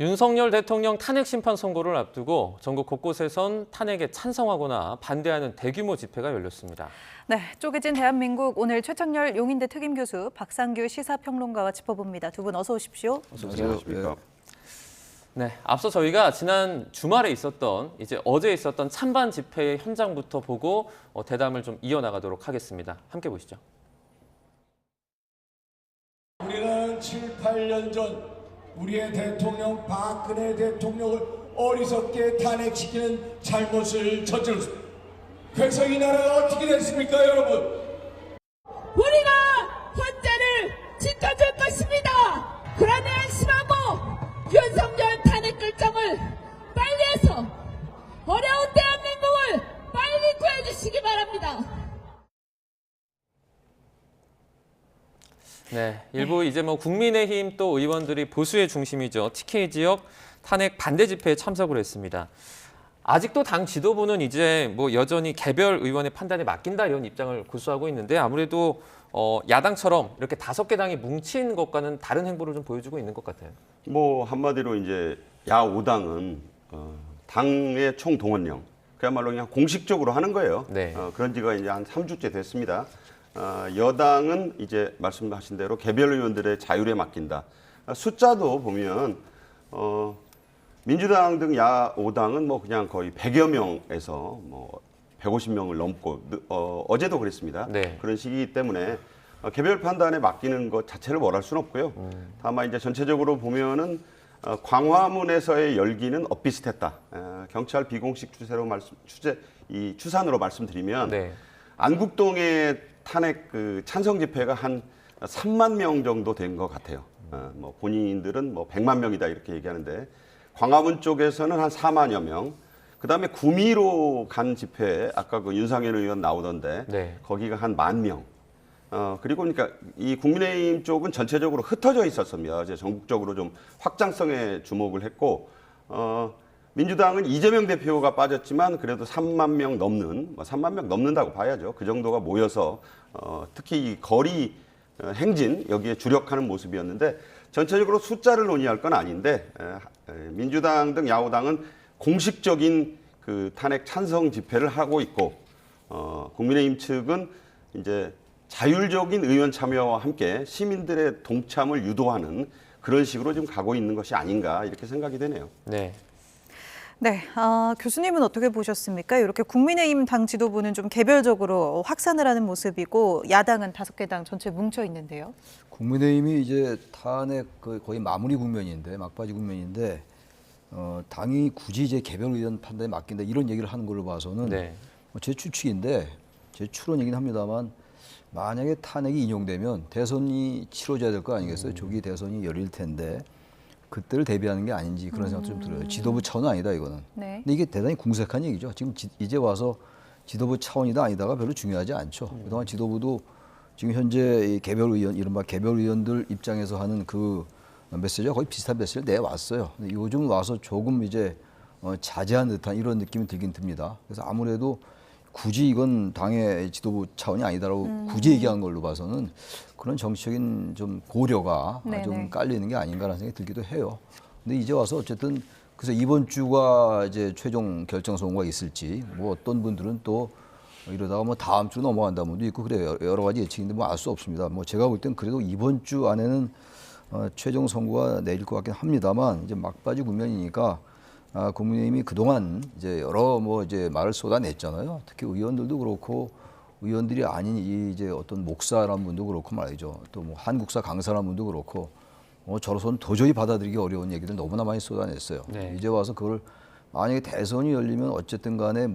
윤석열 대통령 탄핵 심판 선고를 앞두고 전국 곳곳에선 탄핵에 찬성하거나 반대하는 대규모 집회가 열렸습니다. 네, 쪼개진 대한민국 오늘 최창렬 용인대 특임교수 박상규 시사평론가와 짚어봅니다. 두 분 어서 오십시오. 어서 오십니까? 네, 앞서 저희가 지난 주말에 있었던 어제 있었던 찬반 집회의 현장부터 보고 대담을 좀 이어나가도록 하겠습니다. 함께 보시죠. 우리는 7, 8년 전 우리의 대통령 박근혜 대통령을 어리석게 탄핵시키는 잘못을 저질렀습니다. 그래서 이 나라가 어떻게 됐습니까, 여러분? 우리가 헌재를 지켜줄 것입니다. 그러니 안심하고 윤석열 탄핵 결정을 빨리 해서 어려운 대한민국을 빨리 구해주시기 바랍니다. 네, 일부 국민의힘 또 의원들이 보수의 중심이죠. TK 지역 탄핵 반대 집회에 참석을 했습니다. 아직도 당 지도부는 여전히 개별 의원의 판단에 맡긴다 이런 입장을 고수하고 있는데 아무래도 야당처럼 이렇게 5개 당이 뭉친 것과는 다른 행보를 좀 보여주고 있는 것 같아요. 한마디로 야5당은 당의 총동원령 그야말로 그냥 공식적으로 하는 거예요. 네. 그런 지가 한 3주째 됐습니다. 여당은 말씀하신 대로 개별 의원들의 자율에 맡긴다. 숫자도 보면 민주당 등 야5당은 그냥 거의 100여 명에서 150명을 넘고 어제도 그랬습니다. 네. 그런 시기이기 때문에 개별 판단에 맡기는 것 자체를 뭘 할 수는 없고요. 다만 전체적으로 보면은 광화문에서의 열기는 엇비슷했다. 경찰 비공식 추산으로 말씀드리면 네. 안국동의 탄핵 찬성 집회가 한 3만 명 정도 된 것 같아요. 본인들은 100만 명이다 이렇게 얘기하는데 광화문 쪽에서는 한 4만여 명. 그다음에 구미로 간 집회 아까 윤상현 의원 나오던데 네. 거기가 한 10,000명. 그리고 이 국민의힘 쪽은 전체적으로 흩어져 있었습니다. 전국적으로 좀 확장성에 주목을 했고 민주당은 이재명 대표가 빠졌지만 그래도 3만 명 넘는 3만 명 넘는다고 봐야죠. 그 정도가 모여서 특히 이 거리 행진 여기에 주력하는 모습이었는데 전체적으로 숫자를 논의할 건 아닌데 민주당 등 야5당은 공식적인 탄핵 찬성 집회를 하고 있고 국민의힘 측은 자율적인 의원 참여와 함께 시민들의 동참을 유도하는 그런 식으로 지금 가고 있는 것이 아닌가 이렇게 생각이 되네요. 네. 네, 교수님은 어떻게 보셨습니까? 이렇게 국민의힘 당 지도부는 좀 개별적으로 확산을 하는 모습이고 야당은 5개 당 전체 뭉쳐 있는데요. 국민의힘이 탄핵 거의 마무리 국면인데 막바지 국면인데 당이 굳이 개별 의원 판단에 맡긴다 이런 얘기를 하는 걸로 봐서는 네. 제 추측인데 제 추론이긴 합니다만 만약에 탄핵이 인용되면 대선이 치러져야 될 거 아니겠어요? 조기 대선이 열릴 텐데 그때를 대비하는 게 아닌지 그런 생각도 좀 들어요. 지도부 차원은 아니다 이거는. 네. 근데 이게 대단히 궁색한 얘기죠. 지금 이제 와서 지도부 차원이다 아니다가 별로 중요하지 않죠. 그동안 지도부도 지금 현재 이 개별 의원 이른바 개별 의원들 입장에서 하는 그 메시지가 거의 비슷한 메시지를 내왔어요. 근데 요즘 와서 조금 자제한 듯한 이런 느낌이 들긴 듭니다. 그래서 아무래도 굳이 이건 당의 지도부 차원이 아니다라고 굳이 얘기한 걸로 봐서는 그런 정치적인 좀 고려가 좀 깔리는 게 아닌가라는 생각이 들기도 해요. 근데 이제 와서 어쨌든 그래서 이번 주가 최종 결정 선고가 있을지 어떤 분들은 또 이러다가 다음 주 넘어간다는 분도 있고 그래요. 여러 가지 예측인데 알 수 없습니다. 제가 볼 땐 그래도 이번 주 안에는 최종 선고가 내릴 것 같긴 합니다만 막바지 국면이니까 국민의힘이 그동안 여러 말을 쏟아냈잖아요. 특히 의원들도 그렇고 의원들이 아닌 어떤 목사라는 분도 그렇고 말이죠. 또 한국사 강사라는 분도 그렇고 저로서는 도저히 받아들이기 어려운 얘기들 너무나 많이 쏟아냈어요. 네. 이제 와서 그걸 만약에 대선이 열리면 어쨌든 간에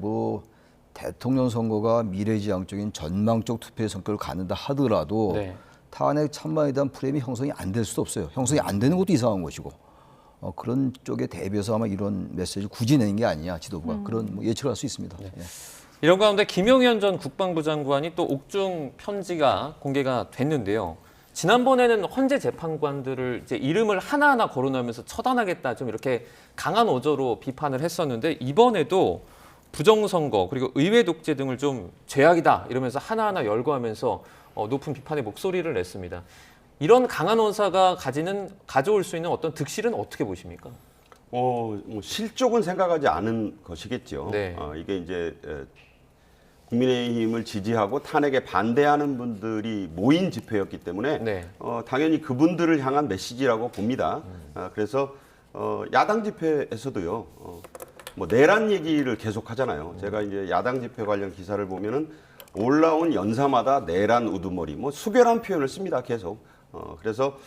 대통령 선거가 미래지향적인 전망적 투표의 성격을 갖는다 하더라도 네. 탄핵 찬반에 대한 프레임이 형성이 안 될 수도 없어요. 형성이 안 되는 것도 이상한 것이고 그런 쪽에 대비해서 아마 이런 메시지를 굳이 내는 게 아니냐 지도부가 그런 예측을 할 수 있습니다. 네. 예. 이런 가운데 김용현 전 국방부 장관이 또 옥중 편지가 공개가 됐는데요. 지난번에는 헌재 재판관들을 이름을 하나하나 거론하면서 처단하겠다 좀 이렇게 강한 어조로 비판을 했었는데 이번에도 부정선거 그리고 의회 독재 등을 좀 죄악이다 이러면서 하나하나 열거하면서 높은 비판의 목소리를 냈습니다. 이런 강한 언사가 가져올 수 있는 어떤 득실은 어떻게 보십니까? 뭐 실족은 생각하지 않은 것이겠죠. 네. 이게 이제 국민의힘을 지지하고 탄핵에 반대하는 분들이 모인 집회였기 때문에 네. 당연히 그분들을 향한 메시지라고 봅니다. 그래서 야당 집회에서도요. 뭐 내란 얘기를 계속 하잖아요. 제가 이제 야당 집회 관련 기사를 보면은 올라온 연사마다 내란 우두머리, 뭐 수결한 표현을 씁니다. 계속. 그래서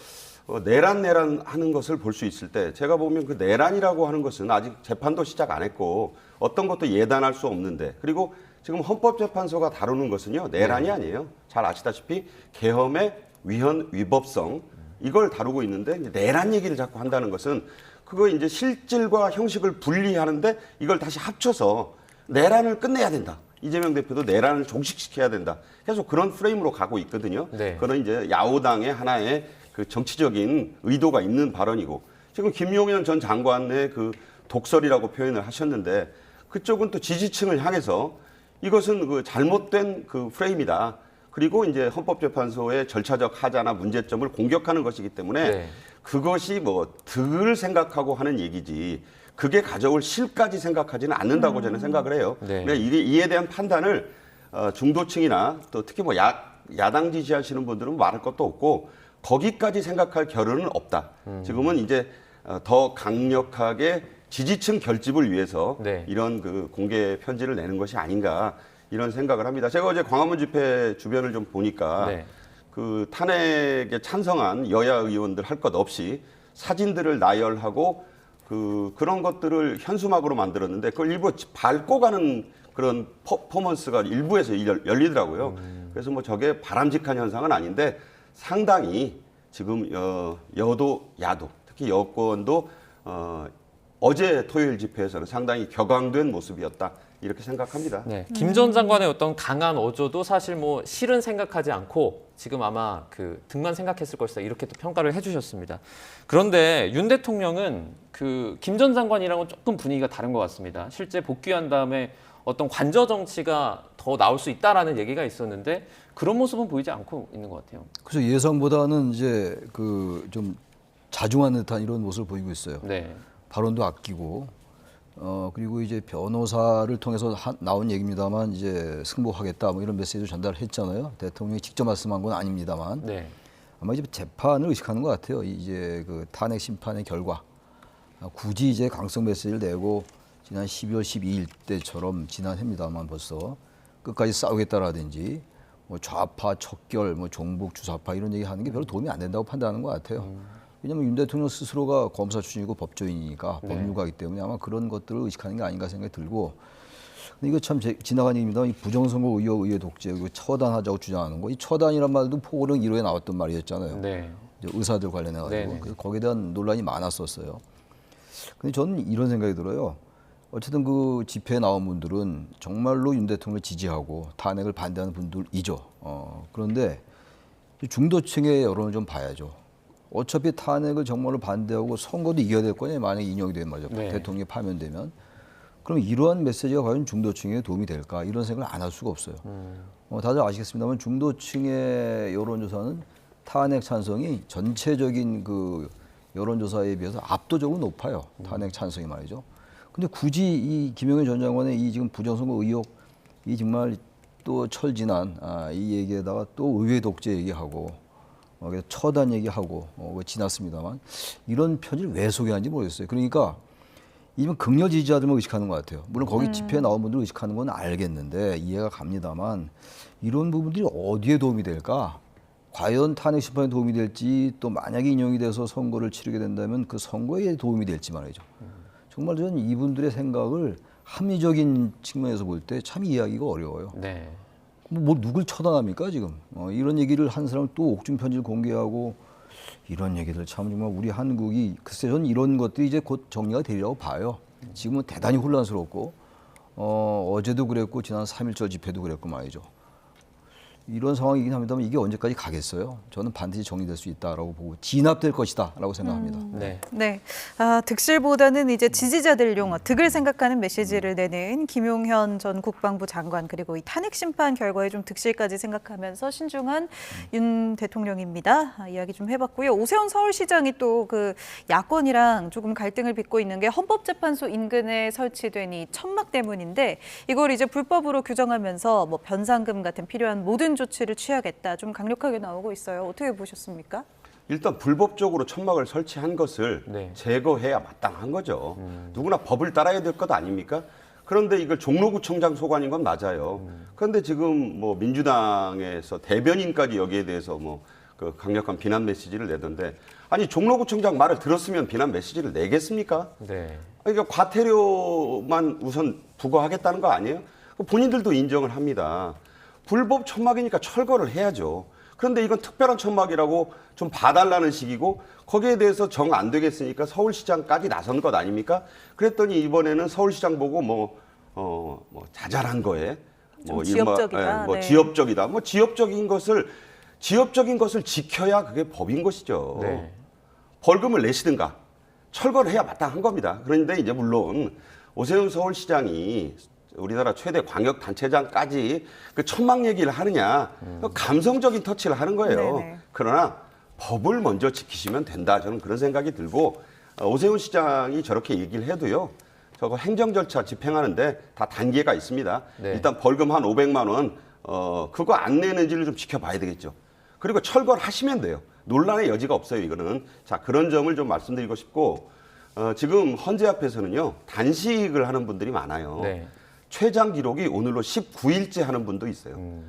내란 하는 것을 볼 수 있을 때 제가 보면 그 내란이라고 하는 것은 아직 재판도 시작 안 했고 어떤 것도 예단할 수 없는데, 그리고 지금 헌법재판소가 다루는 것은요 내란이 아니에요. 잘 아시다시피 계엄의 위헌 위법성 이걸 다루고 있는데 내란 얘기를 자꾸 한다는 것은 그거 이제 실질과 형식을 분리하는데 이걸 다시 합쳐서 내란을 끝내야 된다. 이재명 대표도 내란을 종식시켜야 된다. 계속 그런 프레임으로 가고 있거든요. 네. 그건 이제 야오당의 하나의 그 정치적인 의도가 있는 발언이고, 지금 김용현 전 장관의 그 독설이라고 표현을 하셨는데 그쪽은 또 지지층을 향해서 이것은 그 잘못된 그 프레임이다. 그리고 이제 헌법재판소의 절차적 하자나 문제점을 공격하는 것이기 때문에 네. 그것이 뭐 득을 생각하고 하는 얘기지 그게 가져올 실까지 생각하지는 않는다고 저는 생각을 해요. 네. 그러니까 이에 대한 판단을 중도층이나 또 특히 뭐 야당 지지하시는 분들은 말할 것도 없고 거기까지 생각할 겨를은 없다. 지금은 이제 더 강력하게 지지층 결집을 위해서 네. 이런 그 공개 편지를 내는 것이 아닌가 이런 생각을 합니다. 제가 어제 광화문 집회 주변을 좀 보니까 네. 그 탄핵에 찬성한 여야 의원들 할 것 없이 사진들을 나열하고 그런 것들을 현수막으로 만들었는데 그걸 일부 밟고 가는 그런 퍼포먼스가 일부에서 열리더라고요. 그래서 뭐 저게 바람직한 현상은 아닌데 상당히 지금 여도 야도 특히 여권도 어제 토요일 집회에서는 상당히 격앙된 모습이었다 이렇게 생각합니다. 네. 김 전 장관의 어떤 강한 어조도 사실 뭐 실은 생각하지 않고 지금 아마 그 득만 생각했을 것이다 이렇게 또 평가를 해주셨습니다. 그런데 윤 대통령은 그 김 전 장관이랑은 조금 분위기가 다른 것 같습니다. 실제 복귀한 다음에 어떤 관저 정치가 더 나올 수 있다라는 얘기가 있었는데 그런 모습은 보이지 않고 있는 것 같아요. 그래서 예상보다는 이제 그 좀 자중한 듯한 이런 모습을 보이고 있어요. 네. 발언도 아끼고 그리고 이제 변호사를 통해서 나온 얘기입니다만 이제 승복하겠다 뭐 이런 메시지도 전달했잖아요. 대통령이 직접 말씀한 건 아닙니다만 네. 아마 이제 재판을 의식하는 것 같아요. 이제 그 탄핵 심판의 결과 굳이 이제 강성 메시지를 내고 지난 12월 12일 때처럼 지난 해입니다만 벌써 끝까지 싸우겠다라든지 뭐 좌파 척결 뭐 종북 주사파 이런 얘기하는 게 별로 도움이 안 된다고 판단하는 것 같아요. 왜냐하면 윤 대통령 스스로가 검사 출신이고 법조인이니까 네. 법률가이기 때문에 아마 그런 것들을 의식하는 게 아닌가 생각이 들고, 근데 이거 참 지나간 얘기입니다. 이 부정선거 의혹 의회 독재 이거 처단하자고 주장하는 거, 이 처단이란 말도 포고령 1호에 나왔던 말이었잖아요. 네. 이제 의사들 관련해가지고 네네. 그래서 거기에 대한 논란이 많았었어요. 근데 저는 이런 생각이 들어요. 어쨌든 그 집회에 나온 분들은 정말로 윤 대통령을 지지하고 탄핵을 반대하는 분들이죠. 그런데 중도층의 여론을 좀 봐야죠. 어차피 탄핵을 정말로 반대하고 선거도 이겨야 될 거냐 만약에 인용이 되면 말이죠. 네. 대통령이 파면되면. 그럼 이러한 메시지가 과연 중도층에 도움이 될까 이런 생각을 안 할 수가 없어요. 다들 아시겠습니다만 중도층의 여론조사는 탄핵 찬성이 전체적인 그 여론조사에 비해서 압도적으로 높아요. 탄핵 찬성이 말이죠. 근데 굳이 이 김용현 전 장관의 이 지금 부정선거 의혹 이 정말 또 철지난 이 얘기에다가 또 의회 독재 얘기하고 처단 얘기하고 지났습니다만 이런 편지를 왜 소개하는지 모르겠어요. 그러니까 이번 극렬 지지자들만 의식하는 것 같아요. 물론 거기 집회에 나온 분들 의식하는 건 알겠는데 이해가 갑니다만 이런 부분들이 어디에 도움이 될까? 과연 탄핵 심판에 도움이 될지 또 만약에 인용이 돼서 선거를 치르게 된다면 그 선거에 도움이 될지 말이죠. 정말 저는 이분들의 생각을 합리적인 측면에서 볼 때 참 이해하기가 어려워요. 네. 뭐 누굴 처단합니까 지금? 이런 얘기를 한 사람 또 옥중 편지를 공개하고 이런 얘기들 참 정말 우리 한국이 글쎄 저는 이런 것들이 이제 곧 정리가 되리라고 봐요. 지금은 대단히 혼란스럽고 어제도 그랬고 지난 3.1절 집회도 그랬고 말이죠. 이런 상황이긴 합니다만 이게 언제까지 가겠어요? 저는 반드시 정리될 수 있다라고 보고 진압될 것이다라고 생각합니다. 네. 네, 득실보다는 이제 지지자들용 득을 생각하는 메시지를 내는 김용현 전 국방부 장관 그리고 이 탄핵 심판 결과에 좀 득실까지 생각하면서 신중한 윤 대통령입니다. 이야기 좀 해봤고요. 오세훈 서울시장이 또 그 야권이랑 조금 갈등을 빚고 있는 게 헌법재판소 인근에 설치된 이 천막 때문인데 이걸 이제 불법으로 규정하면서 뭐 변상금 같은 필요한 모든 조치를 취하겠다. 좀 강력하게 나오고 있어요. 어떻게 보셨습니까? 일단 불법적으로 천막을 설치한 것을 네. 제거해야 마땅한 거죠. 누구나 법을 따라야 될 것 아닙니까? 그런데 이걸 종로구청장 소관인 건 맞아요. 그런데 지금 뭐 민주당에서 대변인까지 여기에 대해서 뭐 그 강력한 비난 메시지를 내던데 아니 종로구청장 말을 들었으면 비난 메시지를 내겠습니까? 네. 그러니까 과태료만 우선 부과하겠다는 거 아니에요? 본인들도 인정을 합니다. 불법 천막이니까 철거를 해야죠. 그런데 이건 특별한 천막이라고 좀 봐달라는 식이고 거기에 대해서 정 안 되겠으니까 서울시장까지 나선 것 아닙니까? 그랬더니 이번에는 서울시장 보고 뭐 자잘한 거에 좀 지역적이다. 네. 지역적이다. 뭐 지역적인 것을 지켜야 그게 법인 것이죠. 네. 벌금을 내시든가 철거를 해야 마땅한 겁니다. 그런데 이제 물론 오세훈 서울시장이 우리나라 최대 광역단체장까지 그 천막 얘기를 하느냐 감성적인 터치를 하는 거예요. 네네. 그러나 법을 먼저 지키시면 된다. 저는 그런 생각이 들고 오세훈 시장이 저렇게 얘기를 해도요. 저거 행정 절차 집행하는데 다 단계가 있습니다. 네. 일단 벌금 한 500만 원 그거 안 내는지를 좀 지켜봐야 되겠죠. 그리고 철거를 하시면 돼요. 논란의 여지가 없어요. 이거는. 자, 그런 점을 좀 말씀드리고 싶고 지금 헌재 앞에서는요. 단식을 하는 분들이 많아요. 네. 최장 기록이 오늘로 19일째 하는 분도 있어요.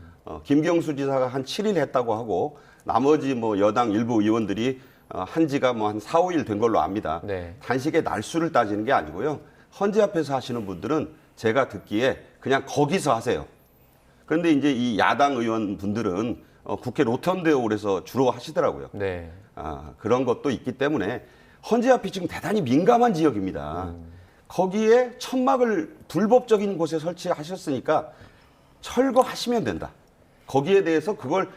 김경수 지사가 한 7일 했다고 하고 나머지 뭐 여당 일부 의원들이 한 지가 뭐 한 4, 5일 된 걸로 압니다. 네. 단식의 날수를 따지는 게 아니고요. 헌재 앞에서 하시는 분들은 제가 듣기에 그냥 거기서 하세요. 그런데 이제 이 야당 의원분들은 국회 로턴데 홀에서 주로 하시더라고요. 네. 그런 것도 있기 때문에 헌재 앞이 지금 대단히 민감한 지역입니다. 거기에 천막을 불법적인 곳에 설치하셨으니까 철거하시면 된다. 거기에 대해서 그걸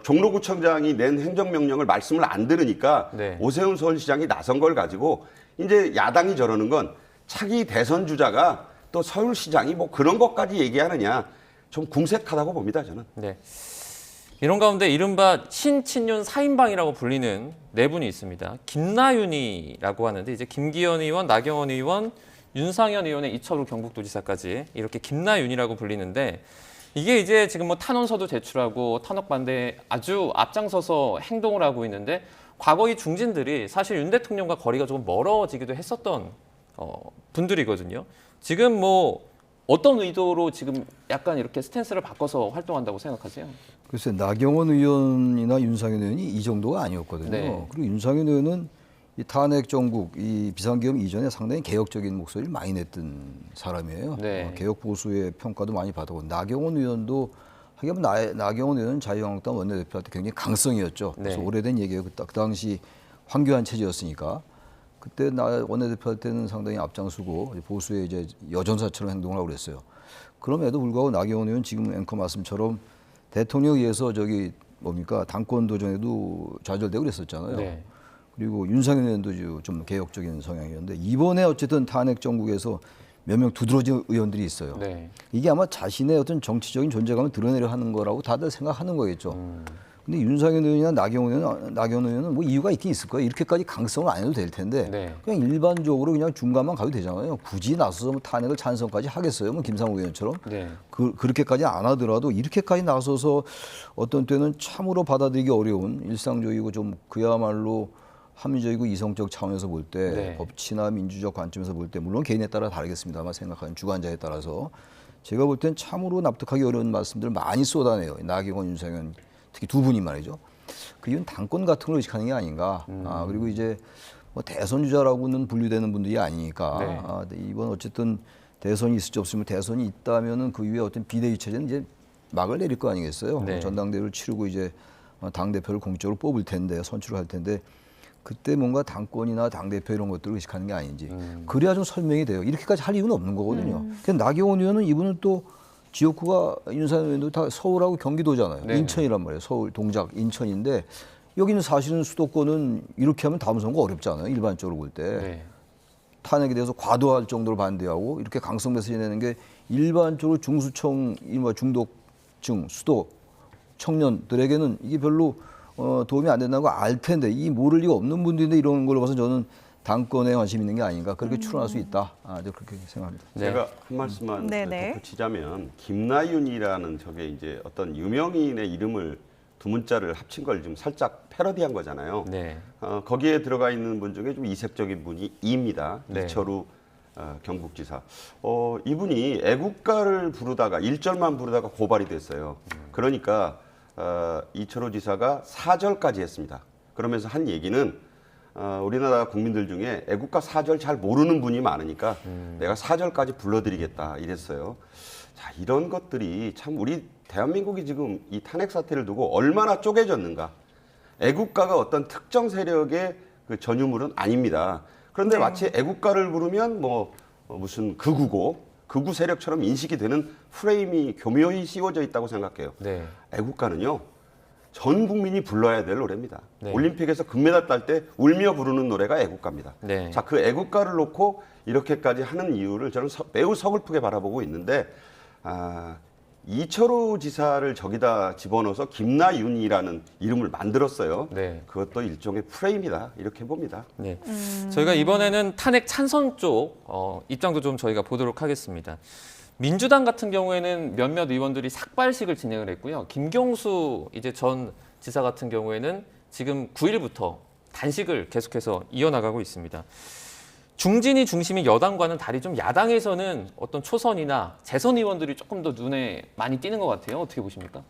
종로구청장이 낸 행정명령을 말씀을 안 들으니까 네. 오세훈 서울시장이 나선 걸 가지고 이제 야당이 저러는 건 차기 대선 주자가 또 서울시장이 뭐 그런 것까지 얘기하느냐 좀 궁색하다고 봅니다, 저는. 네. 이런 가운데 이른바 신친윤 4인방이라고 불리는 네 분이 있습니다. 김나윤이라고 하는데 이제 김기현 의원, 나경원 의원, 윤상현 의원의 이철우 경북도지사까지 이렇게 김나윤이라고 불리는데 이게 이제 지금 뭐 탄원서도 제출하고 탄핵 반대에 아주 앞장서서 행동을 하고 있는데 과거 이 중진들이 사실 윤 대통령과 거리가 조금 멀어지기도 했었던 분들이거든요. 지금 뭐 어떤 의도로 지금 약간 이렇게 스탠스를 바꿔서 활동한다고 생각하세요? 글쎄 나경원 의원이나 윤상현 의원이 이 정도가 아니었거든요. 네. 그리고 윤상현 의원은 이 탄핵 정국, 이 비상계엄 이전에 상당히 개혁적인 목소리를 많이 냈던 사람이에요. 네. 개혁 보수의 평가도 많이 받았고 나경원 의원도 하긴 나경원 의원은 자유한국당 원내대표한테 굉장히 강성이었죠. 그래서 네. 오래된 얘기예요. 그 당시 황교안 체제였으니까 그때 나 원내대표 때는 상당히 앞장서고 보수의 이제 여전사처럼 행동을 하고 그랬어요. 그럼에도 불구하고 나경원 의원 지금 앵커 말씀처럼 대통령에 의해서 저기 뭡니까 당권 도전에도 좌절되고 그랬었잖아요. 네. 그리고 윤상현 의원도 좀 개혁적인 성향이었는데 이번에 어쨌든 탄핵 정국에서 몇 명 두드러진 의원들이 있어요. 네. 이게 아마 자신의 어떤 정치적인 존재감을 드러내려 하는 거라고 다들 생각하는 거겠죠. 근데 윤상현 의원이나 나경원 의원은 뭐 이유가 있긴 있을 거예요. 이렇게까지 강성을 안 해도 될 텐데 네. 그냥 일반적으로 그냥 중간만 가도 되잖아요. 굳이 나서서 뭐 탄핵을 찬성까지 하겠어요. 뭐 김상우 의원처럼. 네. 그렇게까지 안 하더라도 이렇게까지 나서서 어떤 때는 참으로 받아들이기 어려운 일상적이고 좀 그야말로 합리적이고 이성적 차원에서 볼 때 네. 법치나 민주적 관점에서 볼 때 물론 개인에 따라 다르겠습니다만 생각하는 주관자에 따라서 제가 볼 땐 참으로 납득하기 어려운 말씀들을 많이 쏟아내요. 나경원, 윤상현 특히 두 분이 말이죠. 그건 당권 같은 걸 의식하는 게 아닌가. 그리고 이제 뭐 대선 주자라고는 분류되는 분들이 아니니까 네. 이번 어쨌든 대선이 있을지 없으면 대선이 있다면은 그 이후에 어떤 비대위 체제는 이제 막을 내릴 거 아니겠어요. 네. 전당대회를 치르고 이제 당 대표를 공적으로 뽑을 텐데 선출을 할 텐데 그때 뭔가 당권이나 당 대표 이런 것들을 의식하는 게 아닌지 그래야 좀 설명이 돼요. 이렇게까지 할 이유는 없는 거거든요. 그래서 나경원 의원은 이분은 또 지역구가 윤산 의원도 다 서울하고 경기도잖아요. 네. 인천이란 말이에요. 서울, 동작, 인천인데 여기는 사실은 수도권은 이렇게 하면 다음 선거 어렵잖아요. 일반적으로 볼 때. 네. 탄핵에 대해서 과도할 정도로 반대하고 이렇게 강성 메시지 내는 게 일반적으로 중수청, 이른바 중독층, 수도 청년들에게는 이게 별로 도움이 안 된다는 거 알 텐데 이 모를 리가 없는 분들인데 이런 걸로 봐서 저는 당권에 관심 있는 게 아닌가 그렇게 추론할 수 있다. 저 그렇게 생각합니다. 네. 제가 한 말씀만 네네. 덧붙이자면 김나윤이라는 저게 이제 어떤 유명인의 이름을 두 문자를 합친 걸 좀 살짝 패러디한 거잖아요. 네. 거기에 들어가 있는 분 중에 좀 이색적인 분이 이입니다. 네. 이철우 경북지사. 이분이 애국가를 부르다가 1절만 부르다가 고발이 됐어요. 그러니까 이철우 지사가 4절까지 했습니다. 그러면서 한 얘기는 우리나라 국민들 중에 애국가 4절 잘 모르는 분이 많으니까 내가 4절까지 불러드리겠다 이랬어요. 자, 이런 것들이 참 우리 대한민국이 지금 이 탄핵 사태를 두고 얼마나 쪼개졌는가. 애국가가 어떤 특정 세력의 그 전유물은 아닙니다. 그런데 마치 애국가를 부르면 무슨 극우 세력처럼 인식이 되는 프레임이 교묘히 씌워져 있다고 생각해요. 네. 애국가는요. 전 국민이 불러야 될 노래입니다. 네. 올림픽에서 금메달 딸 때 울며 부르는 노래가 애국가입니다. 네. 자, 그 애국가를 놓고 이렇게까지 하는 이유를 저는 매우 서글프게 바라보고 있는데 이철우 지사를 저기다 집어넣어서 김나윤이라는 이름을 만들었어요. 네. 그것도 일종의 프레임이다 이렇게 봅니다. 네. 저희가 이번에는 탄핵 찬성 쪽 입장도 좀 저희가 보도록 하겠습니다. 민주당 같은 경우에는 몇몇 의원들이 삭발식을 진행을 했고요. 김경수 이제 전 지사 같은 경우에는 지금 9일부터 단식을 계속해서 이어나가고 있습니다. 중진이 중심인 여당과는 달리 좀 야당에서는 어떤 초선이나 재선 의원들이 조금 더 눈에 많이 띄는 것 같아요. 어떻게 보십니까?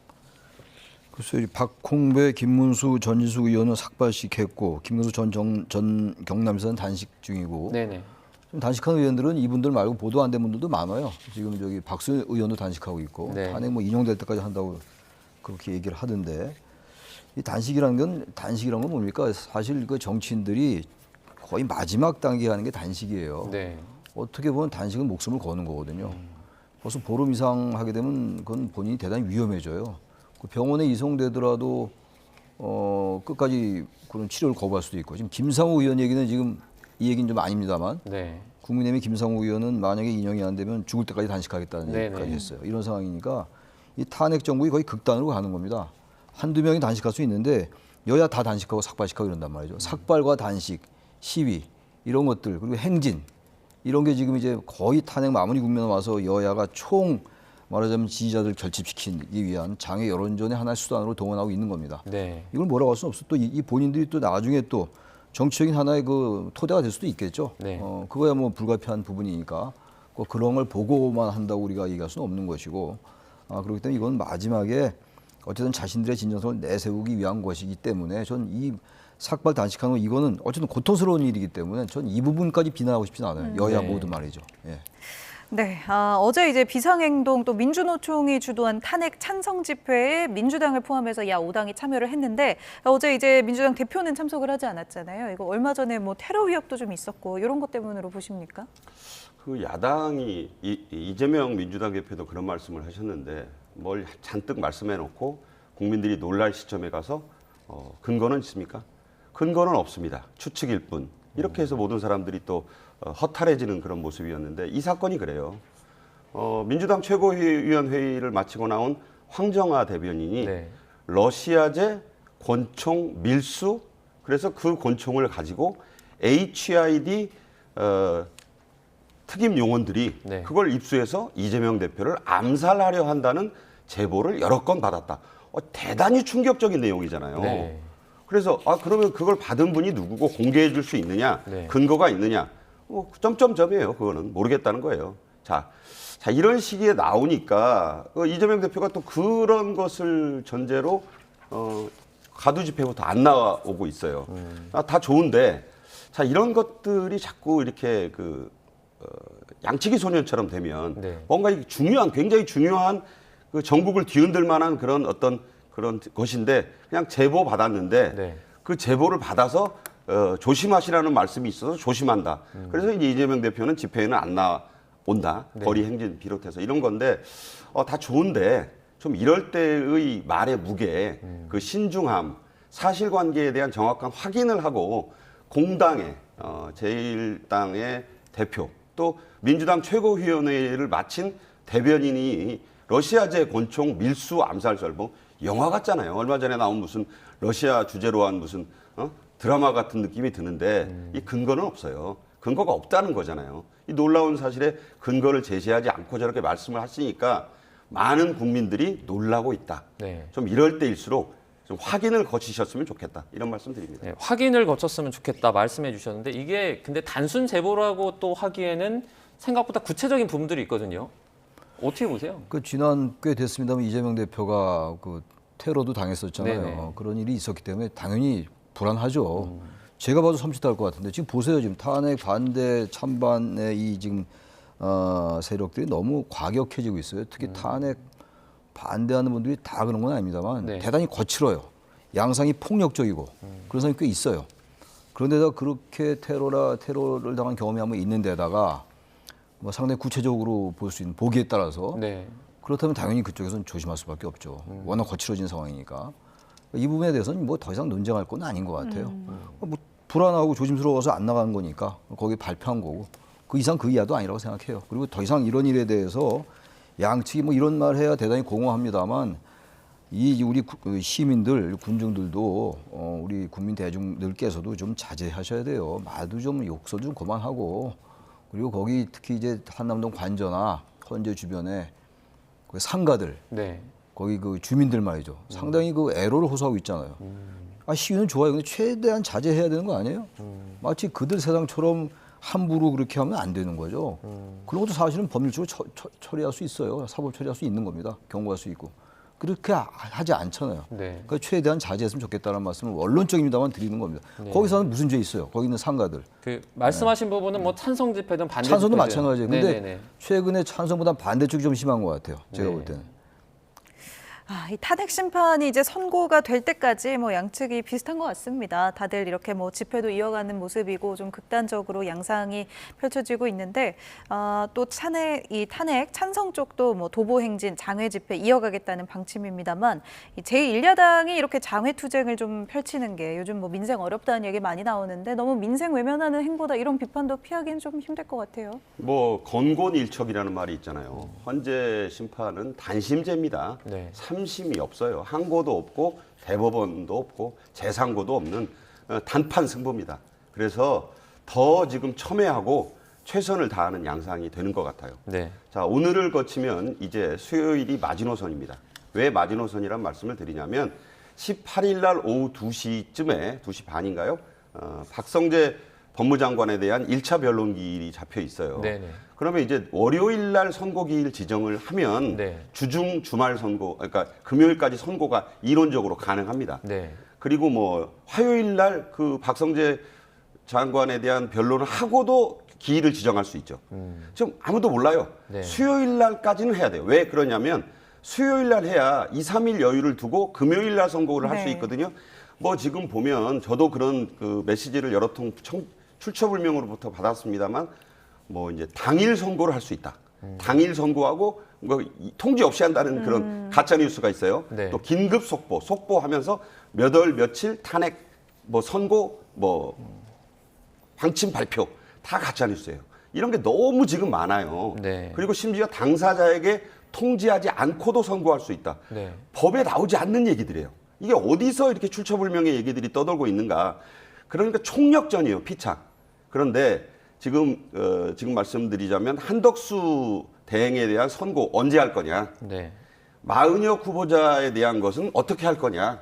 글쎄요, 박홍배, 김문수, 전지수 의원은 삭발식 했고 김문수 전 경남지사는 단식 중이고 네네. 좀 단식하는 의원들은 이분들 말고 보도 안 된 분들도 많아요. 지금 저기 박수 의원도 단식하고 있고 네. 탄핵 인용될 때까지 한다고 그렇게 얘기를 하던데 이 단식이라는 건 뭡니까? 사실 그 정치인들이 거의 마지막 단계 하는 게 단식이에요. 네. 어떻게 보면 단식은 목숨을 거는 거거든요. 벌써 보름 이상 하게 되면 그건 본인이 대단히 위험해져요. 그 병원에 이송되더라도 끝까지 그런 치료를 거부할 수도 있고 지금 김상우 의원 얘기는 지금 이 얘기는 좀 아닙니다만 네. 국민의힘의 김상우 의원은 만약에 인용이 안 되면 죽을 때까지 단식하겠다는 네네. 얘기까지 했어요. 이런 상황이니까 이 탄핵 정국이 거의 극단으로 가는 겁니다. 한두 명이 단식할 수 있는데 여야 다 단식하고 삭발식하고 이런단 말이죠. 삭발과 단식, 시위 이런 것들 그리고 행진 이런 게 지금 이제 거의 탄핵 마무리 국면에 와서 여야가 총 말하자면 지지자들 결집시키기 위한 장애 여론전의 하나의 수단으로 동원하고 있는 겁니다. 네. 이걸 뭐라고 할 수는 없어. 또 이 본인들이 또 나중에 또 정치적인 하나의 그 토대가 될 수도 있겠죠. 네. 그거야 뭐 불가피한 부분이니까 그런 걸 보고만 한다고 우리가 얘기할 수는 없는 것이고 그렇기 때문에 이건 마지막에 어쨌든 자신들의 진정성을 내세우기 위한 것이기 때문에 전 이 삭발 단식하는 거 이거는 어쨌든 고통스러운 일이기 때문에 전 이 부분까지 비난하고 싶지는 않아요. 여야 네. 모두 말이죠. 예. 네, 어제 이제 비상행동 또 민주노총이 주도한 탄핵 찬성 집회에 민주당을 포함해서 야 5당이 참여를 했는데 어제 이제 민주당 대표는 참석을 하지 않았잖아요. 이거 얼마 전에 뭐 테러 위협도 좀 있었고 이런 것 때문으로 보십니까? 그 야당이 이재명 민주당 대표도 그런 말씀을 하셨는데 뭘 잔뜩 말씀해놓고 국민들이 놀랄 시점에 가서 근거는 있습니까? 근거는 없습니다. 추측일 뿐. 이렇게 해서 모든 사람들이 또 허탈해지는 그런 모습이었는데 이 사건이 그래요. 민주당 최고위원회의를 마치고 나온 황정화 대변인이 네. 러시아제 권총 밀수 그래서 그 권총을 가지고 HID 특임 요원들이 네. 그걸 입수해서 이재명 대표를 암살하려 한다는 제보를 여러 건 받았다. 대단히 충격적인 내용이잖아요. 네. 그래서 그러면 그걸 받은 분이 누구고 공개해 줄 수 있느냐? 네. 근거가 있느냐? 점점점이에요. 그거는 모르겠다는 거예요. 자 이런 시기에 나오니까 이재명 대표가 또 그런 것을 전제로 가두 집회부터 안 나오고 있어요. 다 좋은데 자 이런 것들이 자꾸 이렇게 양치기 소년처럼 되면 네. 뭔가 굉장히 중요한 그 전국을 뒤흔들 만한 그런 것인데 그냥 제보 받았는데 네. 그 제보를 받아서 조심하시라는 말씀이 있어서 조심한다. 그래서 이제 이재명 대표는 집회에는 안 온다. 네. 거리 행진 비롯해서 이런 건데 다 좋은데 좀 이럴 때의 말의 무게, 그 신중함, 사실관계에 대한 정확한 확인을 하고 공당의 제1당의 대표 또 민주당 최고위원회를 마친 대변인이 러시아제 권총 밀수 암살 설보 영화 같잖아요. 얼마 전에 나온 무슨 러시아 주제로 한 무슨 드라마 같은 느낌이 드는데 이 근거는 없어요. 근거가 없다는 거잖아요. 이 놀라운 사실에 근거를 제시하지 않고 저렇게 말씀을 하시니까 많은 국민들이 놀라고 있다. 네. 좀 이럴 때일수록 좀 확인을 거치셨으면 좋겠다. 이런 말씀 드립니다. 네, 확인을 거쳤으면 좋겠다 말씀해 주셨는데 이게 근데 단순 제보라고 또 하기에는 생각보다 구체적인 부분들이 있거든요. 어떻게 보세요? 그 지난 꽤 됐습니다만 이재명 대표가 그 테러도 당했었잖아요. 네네. 그런 일이 있었기 때문에 당연히 불안하죠. 제가 봐도 섬찟할 것 같은데 지금 보세요. 지금 탄핵 반대 찬반의 이 지금 세력들이 너무 과격해지고 있어요. 특히 탄핵 반대하는 분들이 다 그런 건 아닙니다만 네. 대단히 거칠어요. 양상이 폭력적이고 그런 사람이 꽤 있어요. 그런데다 그렇게 테러를 당한 경험이 한번 있는 데다가 뭐 상당히 구체적으로 볼 수 있는 보기에 따라서 네. 그렇다면 당연히 그쪽에서는 조심할 수밖에 없죠. 워낙 거칠어진 상황이니까. 이 부분에 대해서는 뭐 더 이상 논쟁할 건 아닌 것 같아요. 뭐 불안하고 조심스러워서 안 나가는 거니까 거기 발표한 거고 그 이상 그 이하도 아니라고 생각해요. 그리고 더 이상 이런 일에 대해서 양측이 뭐 이런 말 해야 대단히 공허합니다만 이 우리 시민들, 군중들도 우리 국민 대중들께서도 좀 자제하셔야 돼요. 말도 좀 욕설 좀 그만하고 그리고 거기 특히 이제 한남동 관저나 헌재 주변에 그 상가들 네. 거기 그 주민들 말이죠. 상당히 그 애로를 호소하고 있잖아요. 시위는 좋아요. 근데 최대한 자제해야 되는 거 아니에요? 마치 그들 세상처럼 함부로 그렇게 하면 안 되는 거죠. 그런 것도 사실은 법률적으로 처리할 수 있어요. 사법 처리할 수 있는 겁니다. 경고할 수 있고. 그렇게 하지 않잖아요. 네. 그러니까 최대한 자제했으면 좋겠다는 말씀을 원론적입니다만 드리는 겁니다. 네. 거기서는 무슨 죄 있어요? 거기 있는 상가들. 그 말씀하신 부분은 뭐 찬성 집회든 반대 찬성도 집회든. 마찬가지예요. 근데 네네네. 최근에 찬성보다 반대쪽이 좀 심한 것 같아요. 제가 네. 볼 때는. 이 탄핵 심판이 이제 선고가 될 때까지 뭐 양측이 비슷한 것 같습니다. 다들 이렇게 뭐 집회도 이어가는 모습이고 좀 극단적으로 양상이 펼쳐지고 있는데 또 이 탄핵 찬성 쪽도 뭐 도보 행진, 장외 집회 이어가겠다는 방침입니다만 이 제1야당이 이렇게 장외 투쟁을 좀 펼치는 게 요즘 뭐 민생 어렵다는 얘기 많이 나오는데 너무 민생 외면하는 행보다 이런 비판도 피하기는 좀 힘들 것 같아요. 뭐 건곤일척이라는 말이 있잖아요. 헌재 심판은 단심제입니다. 네. 3심이 없어요. 항고도 없고 대법원도 없고 재상고도 없는 단판 승부입니다. 그래서 더 지금 첨예하고 최선을 다하는 양상이 되는 것 같아요. 네. 자, 오늘을 거치면 이제 수요일이 마지노선입니다. 왜 마지노선이란 말씀을 드리냐면 18일 날 오후 2시쯤에 2시 반인가요? 박성재 법무장관에 대한 1차 변론기일이 잡혀 있어요. 네네. 그러면 이제 월요일 날 선고기일 지정을 하면 네. 주중 주말 선고, 그러니까 금요일까지 선고가 이론적으로 가능합니다. 네. 그리고 뭐 화요일 날 그 박성재 장관에 대한 변론을 하고도 기일을 지정할 수 있죠. 지금 아무도 몰라요. 네. 수요일 날까지는 해야 돼요. 왜 그러냐면 수요일 날 해야 2, 3일 여유를 두고 금요일 날 선고를 할 수 네. 있거든요. 뭐 지금 보면 저도 그런 그 메시지를 여러 통 출처불명으로부터 받았습니다만 뭐 이제 당일 선고를 할 수 있다. 당일 선고하고 뭐 통지 없이 한다는 그런 가짜 뉴스가 있어요. 네. 또 긴급 속보하면서 몇 월 며칠 탄핵 뭐 선고 뭐 방침 발표 다 가짜 뉴스예요. 이런 게 너무 지금 많아요. 네. 그리고 심지어 당사자에게 통지하지 않고도 선고할 수 있다. 네. 법에 나오지 않는 얘기들이에요. 이게 어디서 이렇게 출처불명의 얘기들이 떠돌고 있는가? 그러니까 총력전이에요, 피착. 그런데 지금 말씀드리자면 한덕수 대행에 대한 선고 언제 할 거냐? 네. 마은혁 후보자에 대한 것은 어떻게 할 거냐?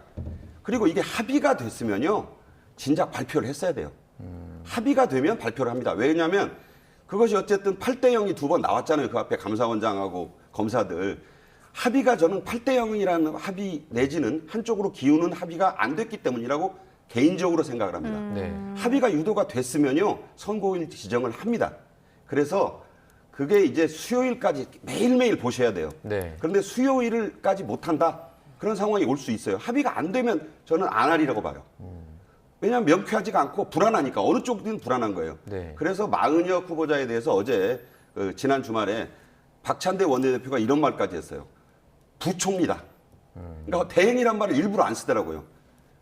그리고 이게 합의가 됐으면요, 진작 발표를 했어야 돼요. 합의가 되면 발표를 합니다. 왜냐하면 그것이 어쨌든 8대 0이 2번 나왔잖아요. 그 앞에 감사원장하고 검사들. 합의가 저는 8대 0이라는 합의 내지는 한쪽으로 기우는 합의가 안 됐기 때문이라고 개인적으로 생각을 합니다. 네. 합의가 유도가 됐으면요, 선고일 지정을 합니다. 그래서 그게 이제 수요일까지 매일매일 보셔야 돼요. 네. 그런데 수요일까지 못한다? 그런 상황이 올 수 있어요. 합의가 안 되면 저는 안 하리라고 봐요. 왜냐하면 명쾌하지가 않고 불안하니까 어느 쪽이든 불안한 거예요. 네. 그래서 마은혁 후보자에 대해서 어제 지난 주말에 박찬대 원내대표가 이런 말까지 했어요. 부초입니다. 그러니까 대행이란 말을 일부러 안 쓰더라고요.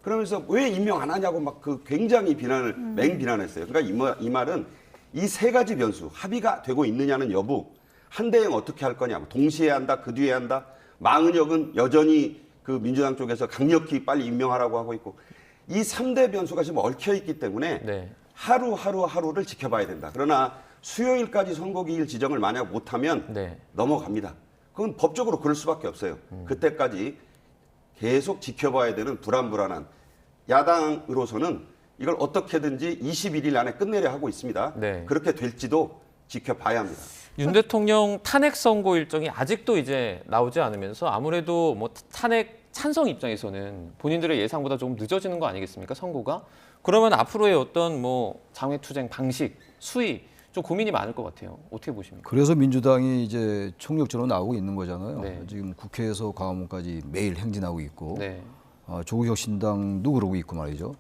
그러면서 왜 임명 안 하냐고 막 그 굉장히 비난을 맹비난했어요. 그러니까 이 말은 이 세 가지 변수 합의가 되고 있느냐는 여부, 한 대행 어떻게 할 거냐, 동시에 한다, 그 뒤에 한다, 망은혁은 여전히 그 민주당 쪽에서 강력히 빨리 임명하라고 하고 있고 이 3대 변수가 지금 얽혀 있기 때문에 네. 하루를 지켜봐야 된다. 그러나 수요일까지 선거기일 지정을 만약 못하면 네. 넘어갑니다. 그건 법적으로 그럴 수밖에 없어요. 그때까지 계속 지켜봐야 되는 불안한 야당으로서는 이걸 어떻게든지 21일 안에 끝내려 하고 있습니다. 네. 그렇게 될지도 지켜봐야 합니다. 윤 대통령 탄핵 선고 일정이 아직도 이제 나오지 않으면서 아무래도 뭐 탄핵 찬성 입장에서는 본인들의 예상보다 조금 늦어지는 거 아니겠습니까? 선고가. 그러면 앞으로의 어떤 뭐 장외투쟁 방식, 수위 좀 고민이 많을 것 같아요. 어떻게 보십니까? 그래서 민주당이 이제 총력전으로 나오고 있는 거잖아요. 네. 지금 국회에서 광화문까지 매일 행진하고 있고 네. 조국혁신당도 그러고 있고 말이죠.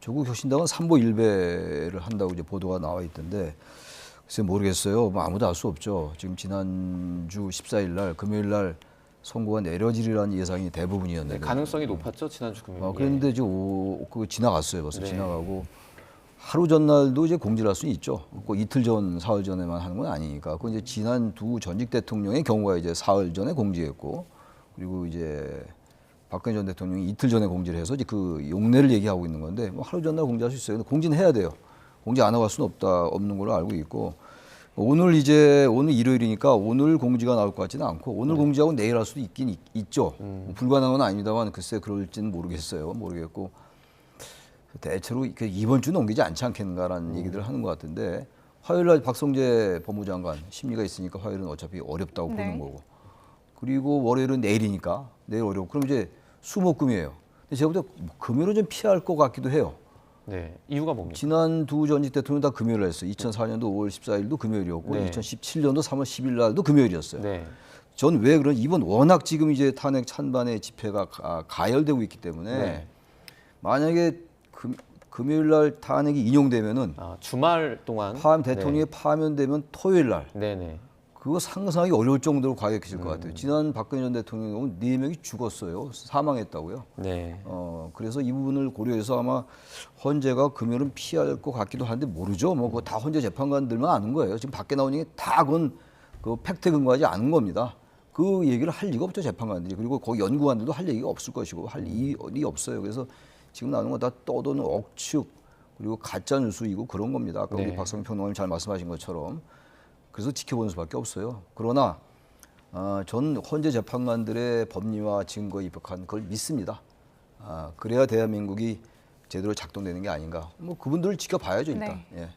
조국혁신당은 삼보일배를 한다고 이제 보도가 나와 있던데 글쎄 모르겠어요. 뭐 아무도 알 수 없죠. 지금 지난주 14일 날 금요일 날 선고가 내려지리라는 예상이 대부분이었는데 네, 가능성이 높았죠 지난주 금요일. 그런데 지금 그거 지나갔어요. 벌써 네. 지나가고 하루 전날도 이제 공지를 할 수 있죠. 그 이틀 전, 사흘 전에만 하는 건 아니니까. 그 이제 지난 두 전직 대통령의 경우가 이제 사흘 전에 공지했고, 그리고 이제 박근혜 전 대통령이 이틀 전에 공지를 해서 이제 그 용례를 얘기하고 있는 건데, 뭐 하루 전날 공지할 수 있어요. 근데 공지는 해야 돼요. 공지 안 하고 할 수는 없는 걸로 알고 있고, 오늘 일요일이니까 오늘 공지가 나올 것 같지는 않고, 오늘 공지하고 내일 할 수도 있긴 있죠. 뭐 불가능한 건 아닙니다만, 글쎄 그럴지는 모르겠어요. 모르겠고. 대체로 이번 주 넘기지 않지 않겠는가라는 얘기들을 하는 것 같은데 화요일 날 박성재 법무장관 심리가 있으니까 화요일은 어차피 어렵다고 네. 보는 거고 그리고 월요일은 내일이니까 내일 어렵고 그럼 이제 수목금이에요. 근데 제가 볼 때 금요일은 좀 피할 것 같기도 해요. 네. 이유가 뭡니까? 지난 두 전직 대통령 다 금요일 날 했어요. 2004년도 5월 14일도 금요일이었고 네. 2017년도 3월 10일 날도 금요일이었어요. 네. 전 왜 그런 이번 워낙 지금 이제 탄핵 찬반의 집회가 가열되고 있기 때문에 네. 만약에 금요일 날 탄핵이 인용되면은 주말 동안 대통령이 파면되면 토요일 날 네. 네네. 그거 상상하기 어려울 정도로 과격해질 것 같아요. 지난 박근혜 전 대통령 4명이 죽었어요. 사망했다고요. 네. 그래서 이 부분을 고려해서 아마 헌재가 금요일은 피할 것 같기도 한데 모르죠. 뭐 그거 다 헌재 재판관들만 아는 거예요. 지금 밖에 나오는 게 다 그건 그 팩트 근거하지 않은 겁니다. 그 얘기를 할 리가 없죠 재판관들이. 그리고 거기 연구관들도 할 얘기가 없을 것이고 할 일이 없어요. 그래서 지금 나오는 거 다 떠도는 억측 그리고 가짜 뉴스이고 그런 겁니다. 아까 네. 우리 박성민 평론가님 잘 말씀하신 것처럼 그래서 지켜보는 수밖에 없어요. 그러나 전 헌재 재판관들의 법리와 증거에 입각한 걸 믿습니다. 그래야 대한민국이 제대로 작동되는 게 아닌가. 뭐 그분들을 지켜봐야죠 일단. 네. 예.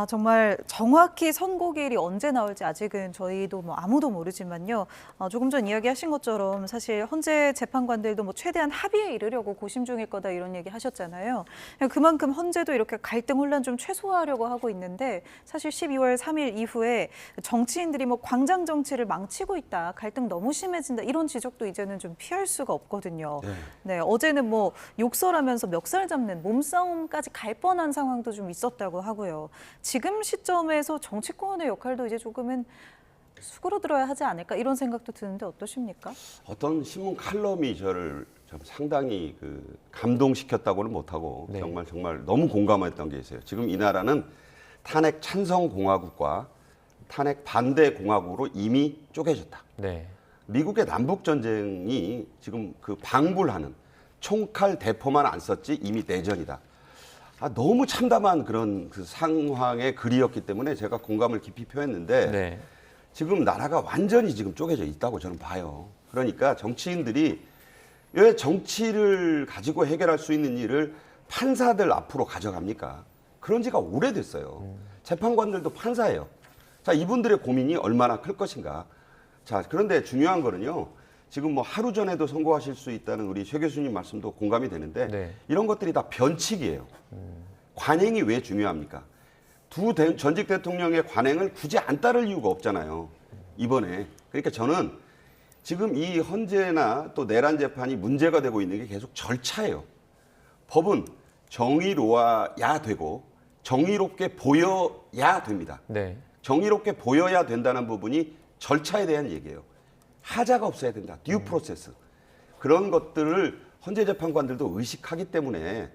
정말 정확히 선고일이 언제 나올지 아직은 저희도 뭐 아무도 모르지만요. 조금 전 이야기하신 것처럼 사실 헌재 재판관들도 뭐 최대한 합의에 이르려고 고심 중일 거다 이런 얘기 하셨잖아요. 그만큼 헌재도 이렇게 갈등 혼란 좀 최소화하려고 하고 있는데 사실 12월 3일 이후에 정치인들이 뭐 광장 정치를 망치고 있다, 갈등 너무 심해진다 이런 지적도 이제는 좀 피할 수가 없거든요. 네, 어제는 뭐 욕설하면서 멱살 잡는 몸싸움까지 갈 뻔한 상황도 좀 있었다고 하고요. 지금 시점에서 정치권의 역할도 이제 조금은 수그러들어야 하지 않을까 이런 생각도 드는데 어떠십니까? 어떤 신문 칼럼이 저를 좀 상당히 감동시켰다고는 못하고 네. 정말 너무 공감했던 게 있어요. 지금 이 나라는 탄핵 찬성 공화국과 탄핵 반대 공화국으로 이미 쪼개졌다. 네. 미국의 남북 전쟁이 지금 그 방불하는 총칼 대포만 안 썼지 이미 내전이다. 너무 참담한 그런 그 상황의 글이었기 때문에 제가 공감을 깊이 표했는데 네. 지금 나라가 완전히 지금 쪼개져 있다고 저는 봐요. 그러니까 정치인들이 왜 정치를 가지고 해결할 수 있는 일을 판사들 앞으로 가져갑니까? 그런 지가 오래됐어요. 재판관들도 판사예요. 자, 이분들의 고민이 얼마나 클 것인가. 자, 그런데 중요한 거는요. 지금 뭐 하루 전에도 선고하실 수 있다는 우리 최 교수님 말씀도 공감이 되는데 네. 이런 것들이 다 변칙이에요. 관행이 왜 중요합니까? 두 전직 대통령의 관행을 굳이 안 따를 이유가 없잖아요. 이번에. 그러니까 저는 지금 이 헌재나 또 내란 재판이 문제가 되고 있는 게 계속 절차예요. 법은 정의로워야 되고 정의롭게 보여야 됩니다. 네. 정의롭게 보여야 된다는 부분이 절차에 대한 얘기예요. 하자가 없어야 된다. 듀 프로세스. 그런 것들을 헌재 재판관들도 의식하기 때문에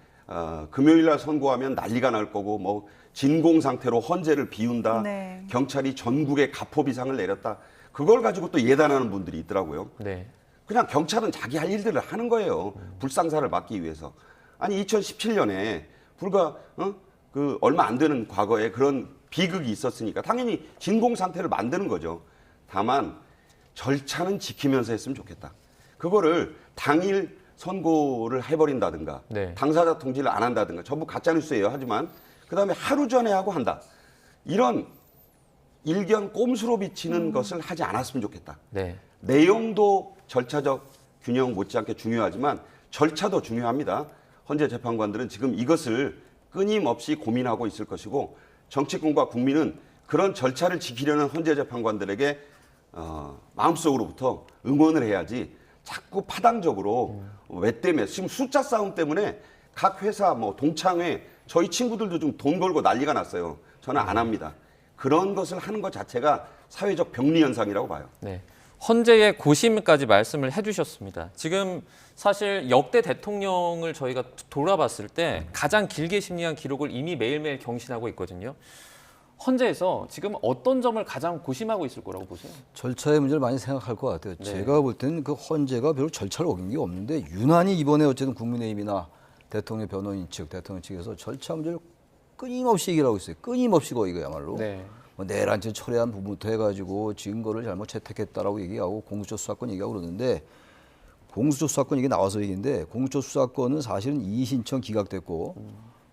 금요일 날 선고하면 난리가 날 거고 뭐 진공 상태로 헌재를 비운다. 네. 경찰이 전국에 가포비상을 내렸다. 그걸 가지고 또 예단하는 분들이 있더라고요. 네. 그냥 경찰은 자기 할 일들을 하는 거예요. 불상사를 막기 위해서. 아니 2017년에 불과 그 얼마 안 되는 과거에 그런 비극이 있었으니까 당연히 진공 상태를 만드는 거죠. 다만 절차는 지키면서 했으면 좋겠다. 그거를 당일 선고를 해버린다든가 네. 당사자 통지를 안 한다든가 전부 가짜뉴스예요. 하지만 그다음에 하루 전에 하고 한다. 이런 일견 꼼수로 비치는 것을 하지 않았으면 좋겠다. 네. 내용도 절차적 균형 못지않게 중요하지만 절차도 중요합니다. 헌재 재판관들은 지금 이것을 끊임없이 고민하고 있을 것이고 정치권과 국민은 그런 절차를 지키려는 헌재 재판관들에게 마음속으로부터 응원을 해야지 자꾸 파당적으로 왜 때문에 지금 숫자 싸움 때문에 각 회사 뭐 동창회 저희 친구들도 좀 돈 걸고 난리가 났어요. 저는 안 합니다. 그런 것을 하는 것 자체가 사회적 병리 현상이라고 봐요. 네. 헌재의 고심까지 말씀을 해주셨습니다. 지금 사실 역대 대통령을 저희가 돌아봤을 때 가장 길게 심리한 기록을 이미 매일매일 경신하고 있거든요. 헌재에서 지금 어떤 점을 가장 고심하고 있을 거라고 보세요? 절차의 문제를 많이 생각할 것 같아요. 네. 제가 볼 때는 그 헌재가 별로 절차를 어긴 게 없는데 유난히 이번에 어쨌든 국민의힘이나 대통령 변호인 측, 대통령 측에서 절차 문제를 끊임없이 얘기를 하고 있어요. 끊임없이 거의 그야말로. 네. 뭐 내란죄 철회한 부분부터 해가지고 증거를 잘못 채택했다라고 얘기하고 공수처 수사권 얘기하고 그러는데 공수처 수사권 얘기 나와서 얘기인데 공수처 수사권은 사실은 이의 신청 기각됐고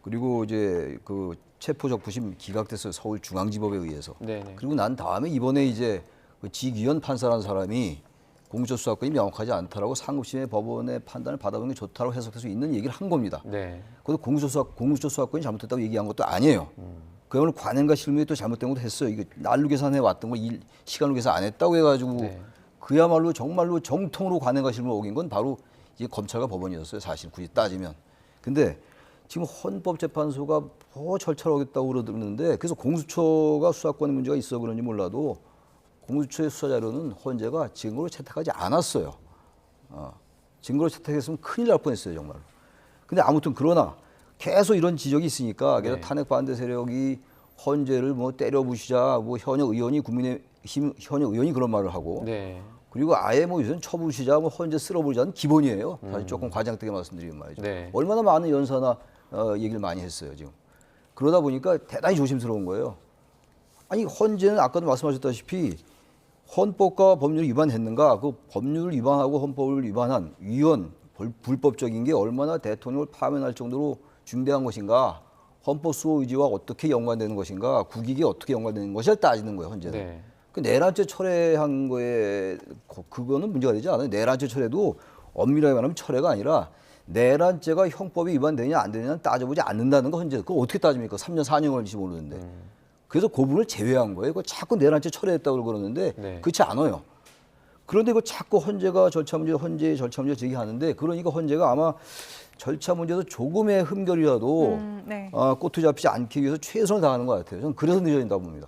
그리고 이제 그 체포적부심 기각됐어요. 서울중앙지법에 의해서. 네네. 그리고 난 다음에 이번에 이제 그 직위원 판사라는 사람이 공수처 수사권이 명확하지 않다라고 상급심의 법원의 판단을 받아보는 게 좋다고 해석할 수 있는 얘기를 한 겁니다. 네. 그래서 공수처 수사권이 잘못됐다고 얘기한 것도 아니에요. 그야말로 관행과 실무에 또 잘못된 것도 했어요. 이게 날로 계산해 왔던 걸 시간으로 계산 안 했다고 해가지고 네. 그야말로 정말로 정통으로 관행과 실무를 어긴 건 바로 이제 검찰과 법원이었어요. 사실 굳이 따지면. 근데 지금 헌법재판소가 뭐 절차를 어겼다고 그러는데 그래서 공수처가 수사권 문제가 있어 그런지 몰라도 공수처의 수사 자료는 헌재가 증거로 채택하지 않았어요. 증거로 채택했으면 큰일 날 뻔했어요, 정말로. 근데 아무튼 그러나 계속 이런 지적이 있으니까 그래서 네. 탄핵 반대 세력이 헌재를 뭐 때려부시자 뭐 현역 의원이 국민의힘 현역 의원이 그런 말을 하고 네. 그리고 아예 뭐 요즘 쳐부시자 뭐 헌재 쓸어버리자는 기본이에요. 사실 조금 과장되게 말씀드리면 말이죠. 네. 얼마나 많은 연사나 얘기를 많이 했어요, 지금. 그러다 보니까 대단히 조심스러운 거예요. 아니 헌재는 아까도 말씀하셨다시피 헌법과 법률을 위반했는가? 그 법률을 위반하고 헌법을 위반한 위헌, 불법적인 게 얼마나 대통령을 파면할 정도로 중대한 것인가? 헌법 수호 의지와 어떻게 연관되는 것인가? 국익이 어떻게 연관되는 것을 따지는 거예요, 헌재는. 네. 그 내란죄 철회한 거에 그거는 문제가 되지 않아요. 내란죄 철회도 엄밀하게 말하면 철회가 아니라 내란죄가 형법이 위반되냐 안 되냐는 따져보지 않는다는 거 헌재. 그걸 어떻게 따집니까? 3년 4년 걸릴지 모르는데. 그래서 그 부분을 제외한 거예요. 그거 자꾸 내란죄 철회했다고 그러는데 네. 그렇지 않아요. 그런데 이거 자꾸 헌재가 절차 문제, 헌재의 절차 문제 제기하는데 그러니까 헌재가 아마 절차 문제도 조금의 흠결이라도 네. 꼬투리 잡히지 않기 위해서 최선을 다하는 것 같아요. 저는 그래서 늦어진다고 봅니다.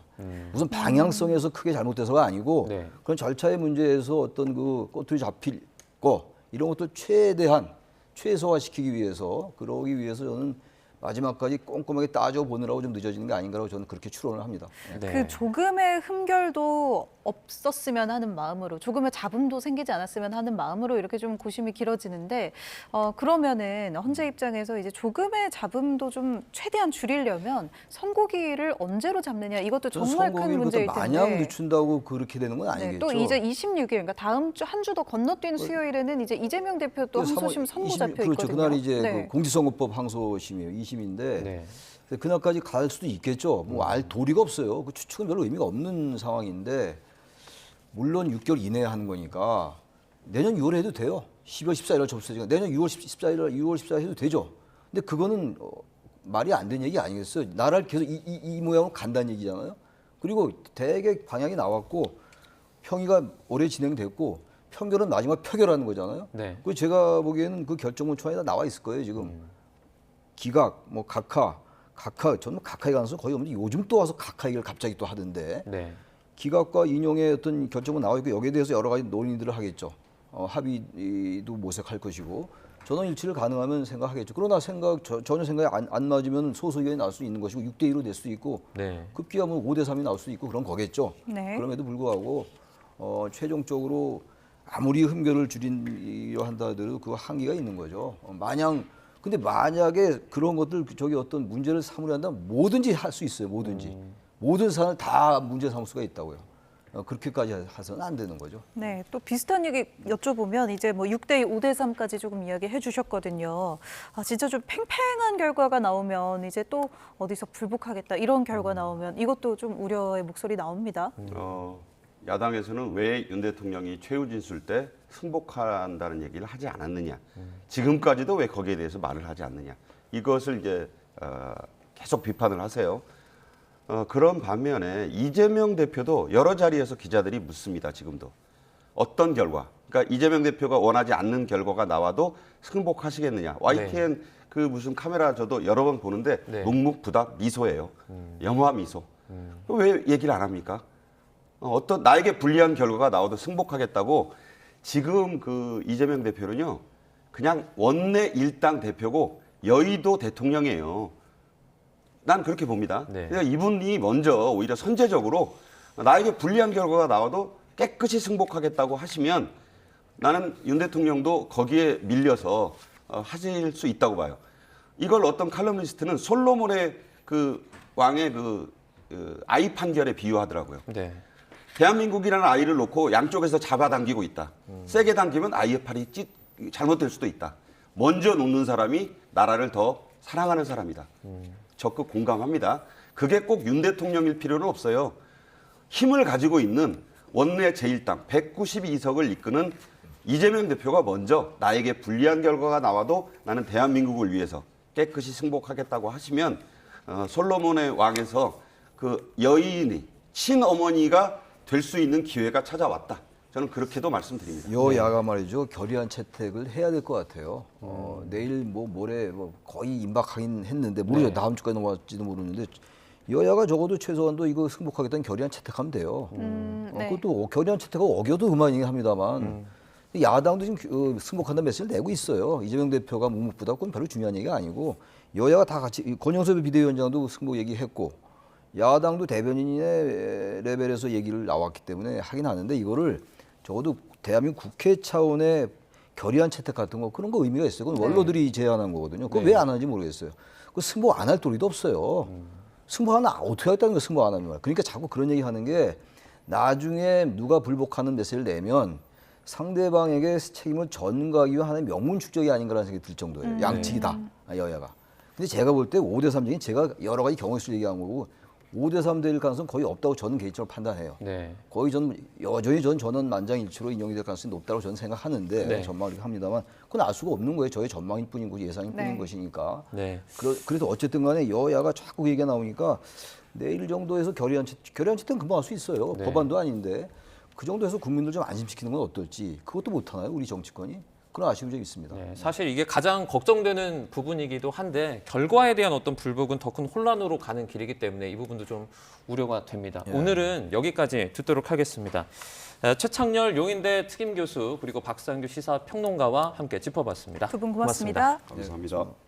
무슨 방향성에서 크게 잘못돼서가 아니고 네. 그런 절차의 문제에서 어떤 그 꼬투리 잡힐 거 이런 것도 최대한 최소화시키기 위해서 그러기 위해서 저는 마지막까지 꼼꼼하게 따져보느라고 좀 늦어지는 게 아닌가라고 저는 그렇게 추론을 합니다. 네. 그 조금의 흠결도 없었으면 하는 마음으로, 조금의 잡음도 생기지 않았으면 하는 마음으로 이렇게 좀 고심이 길어지는데, 그러면은 헌재 입장에서 이제 조금의 잡음도 좀 최대한 줄이려면 선고기를 언제로 잡느냐, 이것도 정말 큰 문제일 텐데. 마냥 늦춘다고 그렇게 되는 건 아니겠죠. 네, 또 이제 26일, 그러니까 다음 주 한 주 더 건너뛴 수요일에는 이제 이재명 대표 또 항소심 선고 잡혀 있거든요. 그렇죠. 그날 이제 네. 그 공직선거법 항소심이에요. 2심인데 네. 그날까지 갈 수도 있겠죠. 뭐 알 도리가 없어요. 그 추측은 별로 의미가 없는 상황인데 물론 6개월 이내에 하는 거니까 내년 6월에 해도 돼요. 12월 14일 날 접수되니까 내년 6월 14일 해도 되죠. 근데 그거는 말이 안 되는 얘기 아니겠어요. 나라를 계속 이 모양으로 간다는 얘기잖아요. 그리고 대개 방향이 나왔고 평의가 오래 진행됐고 평결은 마지막 표결하는 거잖아요. 네. 그 제가 보기에는 그 결정문 초안에 다 나와 있을 거예요 지금. 기각, 뭐 각하, 저는 각하의 가능성 거의 없는데 요즘 또 와서 각하 얘기를 갑자기 또 하던데 네. 기각과 인용의 어떤 결정은 나와 있고 여기에 대해서 여러 가지 논의들을 하겠죠. 합의도 모색할 것이고 전원일치를 가능하면 생각하겠죠. 그러나 전혀 생각이 안 맞으면 소수 의견이 나올 수 있는 것이고 6대2로 될 수 있고 네. 급기야면 5대3이 나올 수 있고 그런 거겠죠. 네. 그럼에도 불구하고 최종적으로 아무리 흠결을 줄이려 한다 하더라도 그 한계가 있는 거죠. 근데 만약에 그런 것들 저기 어떤 문제를 삼으려 한다면 뭐든지 할 수 있어요. 뭐든지. 모든 사안을 다 문제 삼을 수가 있다고요. 그렇게까지 해서는 안 되는 거죠. 네, 또 비슷한 얘기 여쭤보면 이제 뭐 6대2, 5대3까지 조금 이야기해 주셨거든요. 진짜 좀 팽팽한 결과가 나오면 이제 또 어디서 불복하겠다 이런 결과 나오면 이것도 좀 우려의 목소리 나옵니다. 야당에서는 왜 윤 대통령이 최후 진술 때 승복한다는 얘기를 하지 않았느냐. 지금까지도 왜 거기에 대해서 말을 하지 않느냐. 이것을 이제 계속 비판을 하세요. 그런 반면에 이재명 대표도 여러 자리에서 기자들이 묻습니다. 지금도. 어떤 결과. 그러니까 이재명 대표가 원하지 않는 결과가 나와도 승복하시겠느냐. YTN 그 무슨 카메라 저도 여러 번 보는데 네. 묵묵부답 미소예요. 영화 미소. 왜 얘기를 안 합니까? 어떤 나에게 불리한 결과가 나와도 승복하겠다고 지금 그 이재명 대표는요. 그냥 원내 일당 대표고 여의도 대통령이에요. 난 그렇게 봅니다. 네. 그러니까 이분이 먼저 오히려 선제적으로 나에게 불리한 결과가 나와도 깨끗이 승복하겠다고 하시면 나는 윤 대통령도 거기에 밀려서 하실 수 있다고 봐요. 이걸 어떤 칼럼니스트는 솔로몬의 그 왕의 그 아이 판결에 비유하더라고요. 네. 대한민국이라는 아이를 놓고 양쪽에서 잡아당기고 있다. 세게 당기면 아이의 팔이 잘못될 수도 있다. 먼저 놓는 사람이 나라를 더 사랑하는 사람이다. 적극 공감합니다. 그게 꼭 윤 대통령일 필요는 없어요. 힘을 가지고 있는 원내 제1당 192석을 이끄는 이재명 대표가 먼저 나에게 불리한 결과가 나와도 나는 대한민국을 위해서 깨끗이 승복하겠다고 하시면 솔로몬의 왕에서 그 여인이 친어머니가 될 수 있는 기회가 찾아왔다. 저는 그렇게도 말씀드립니다. 여야가 말이죠. 결의안 채택을 해야 될 것 같아요. 내일 모레 거의 임박하긴 했는데 모르죠. 네. 다음 주까지 넘어갈지도 모르는데 여야가 적어도 최소한도 이거 승복하겠다는 결의안 채택하면 돼요. 네. 그것도 결의안 채택하고 어겨도 그만이긴 합니다만 야당도 지금 승복한다는 메시지를 내고 있어요. 이재명 대표가 묵묵부답 그건 별로 중요한 얘기가 아니고 여야가 다 같이 권영섭 비대위원장도 승복 얘기했고 야당도 대변인의 레벨에서 얘기를 나왔기 때문에 하긴 하는데 이거를 적어도 대한민국 국회 차원의 결의안 채택 같은 거 그런 거 의미가 있어요. 그건 원로들이 제안한 거거든요. 그거 왜 안 하는지 모르겠어요. 그 승복 안 할 도리도 없어요. 승복 하나 어떻게 하겠다는 거예요. 승복 안 하면. 그러니까 자꾸 그런 얘기 하는 게 나중에 누가 불복하는 메시지를 내면 상대방에게 책임을 전가하기 위한 하나의 명문 축적이 아닌가라는 생각이 들 정도예요. 양측이 다 여야가. 근데 제가 볼 때 5대3 중에 제가 여러 가지 경우의 수를 얘기한 거고 5대3 될 가능성 거의 없다고 저는 개인적으로 판단해요. 네. 거의 여전히 전원 만장일치로 인용이 될 가능성이 높다고 저는 생각하는데 네. 전망을 이렇게 합니다만 그건 알 수가 없는 거예요. 저의 전망일 뿐인 거지 예상일 네. 뿐인 것이니까. 네. 그래도 어쨌든 간에 여야가 자꾸 그 얘기가 나오니까 내일 정도에서 결의안 채택은 금방 할 수 있어요. 네. 법안도 아닌데 그 정도에서 국민들 좀 안심시키는 건 어떨지 그것도 못하나요? 우리 정치권이? 그런 아쉬움이 좀 있습니다. 네, 사실 이게 가장 걱정되는 부분이기도 한데 결과에 대한 어떤 불복은 더 큰 혼란으로 가는 길이기 때문에 이 부분도 좀 우려가 됩니다. 예. 오늘은 여기까지 듣도록 하겠습니다. 최창렬 용인대 특임 교수 그리고 박상규 시사평론가와 함께 짚어봤습니다. 두 분 고맙습니다. 감사합니다.